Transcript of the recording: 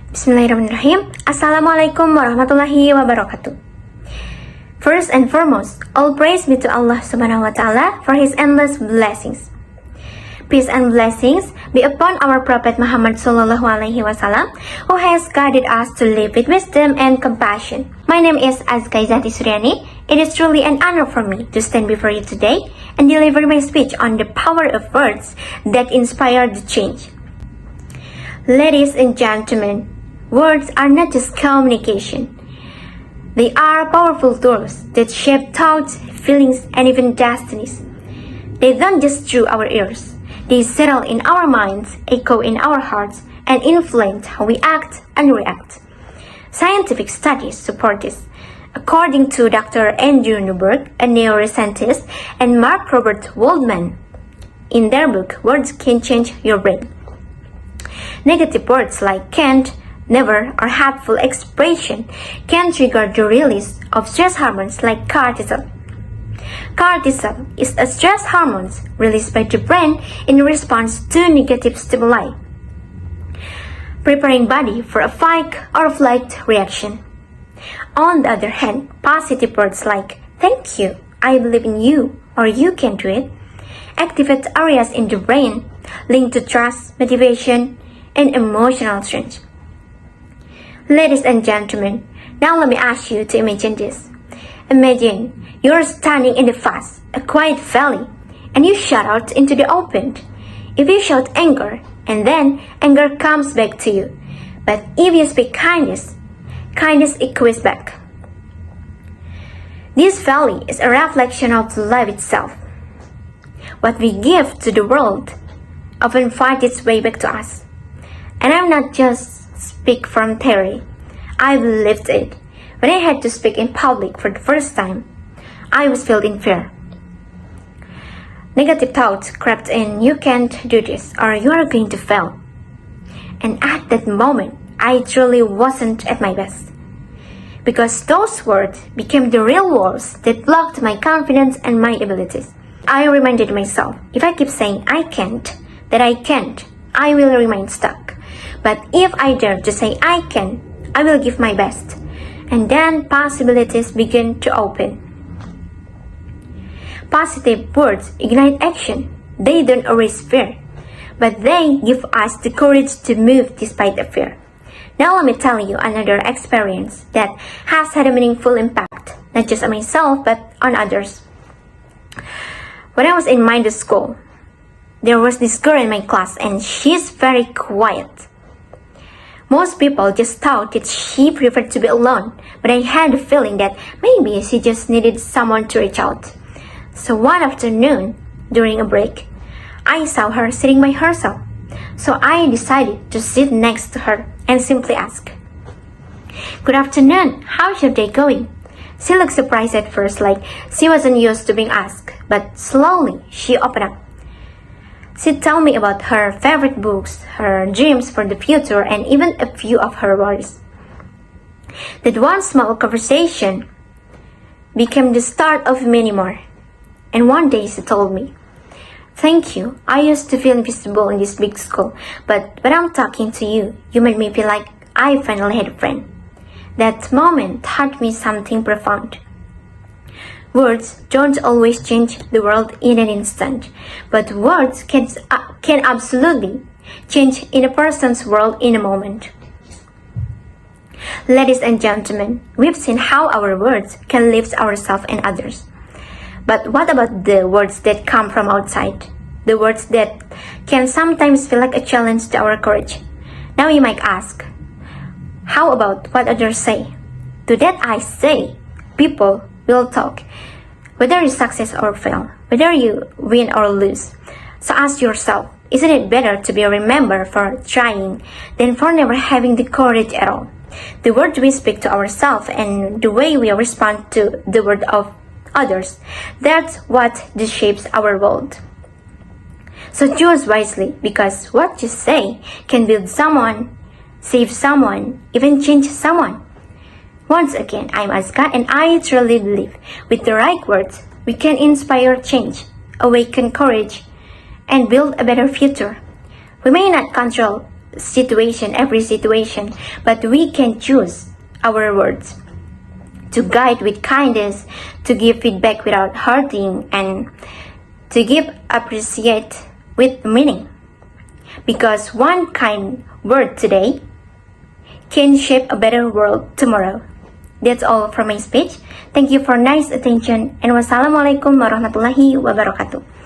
Bismillahirrahmanirrahim. Assalamualaikum warahmatullahi wabarakatuh. First and foremost, all praise be to Allah subhanahu wa ta'ala for His endless blessings. Peace and blessings be upon our Prophet Muhammad sallallahu alaihi wasallam, who has guided us to live with wisdom and compassion. My name is Azkaizati Suryani. It is truly an honor for me to stand before you today and deliver my speech on the power of words that inspire the change. Ladies and gentlemen, words are not just communication. They are powerful tools that shape thoughts, feelings, and even destinies. They don't just through our ears. They settle in our minds, echo in our hearts, and influence how we act and react. Scientific studies support this. According to Dr. Andrew Newberg, a neuroscientist, and Mark Robert Waldman, in their book, Words Can Change Your Brain. Negative words like can't, never, or hateful expression can trigger the release of stress hormones like cortisol. Cortisol is a stress hormone released by the brain in response to negative stimuli, preparing body for a fight or flight reaction. On the other hand, positive words like thank you, I believe in you, or you can do it, activate areas in the brain linked to trust, motivation, and emotional strength. Ladies and gentlemen, now let me ask you to imagine this. Imagine you're standing in the fast, a quiet valley, and you shout out into the open. If you shout anger, and then anger comes back to you. But if you speak kindness, kindness echoes back. This valley is a reflection of life itself. What we give to the world often finds its way back to us. And I'm not just speak from theory. I've lived it. When I had to speak in public for the first time, I was filled in fear. Negative thoughts crept in, you can't do this, or you are going to fail. And at that moment, I truly wasn't at my best. Because those words became the real walls that blocked my confidence and my abilities. I reminded myself, if I keep saying I can't, that I can't, I will remain stuck. But if I dare to say I can, I will give my best. And then possibilities begin to open. Positive words ignite action. They don't erase fear, but they give us the courage to move despite the fear. Now let me tell you another experience that has had a meaningful impact, not just on myself, but on others. When I was in middle school, there was this girl in my class and she's very quiet. Most people just thought that she preferred to be alone, but I had the feeling that maybe she just needed someone to reach out. So one afternoon, during a break, I saw her sitting by herself. So I decided to sit next to her and simply ask, "Good afternoon, how's your day going?" She looked surprised at first, like she wasn't used to being asked, but slowly she opened up. She'd tell me about her favorite books, her dreams for the future, and even a few of her worries. That one small conversation became the start of many more. And one day she told me, "Thank you, I used to feel invisible in this big school, but when I'm talking to you, you made me feel like I finally had a friend." That moment taught me something profound. Words don't always change the world in an instant, but words can absolutely change in a person's world in a moment. Ladies and gentlemen, we've seen how our words can lift ourselves and others. But what about the words that come from outside? The words that can sometimes feel like a challenge to our courage. Now you might ask, how about what others say? To that I say, people will talk. Whether you success or fail, whether you win or lose. So ask yourself, isn't it better to be remembered for trying than for never having the courage at all? The words we speak to ourselves and the way we respond to the word of others, that's what shapes our world. So choose wisely, because what you say can build someone, save someone, even change someone. Once again, I'm Azka, and I truly believe with the right words, we can inspire change, awaken courage, and build a better future. We may not control situation, every situation, but we can choose our words to guide with kindness, to give feedback without hurting, and to give appreciate with meaning. Because one kind word today can shape a better world tomorrow. That's all from my speech. Thank you for nice attention, and wassalamualaikum warahmatullahi wabarakatuh.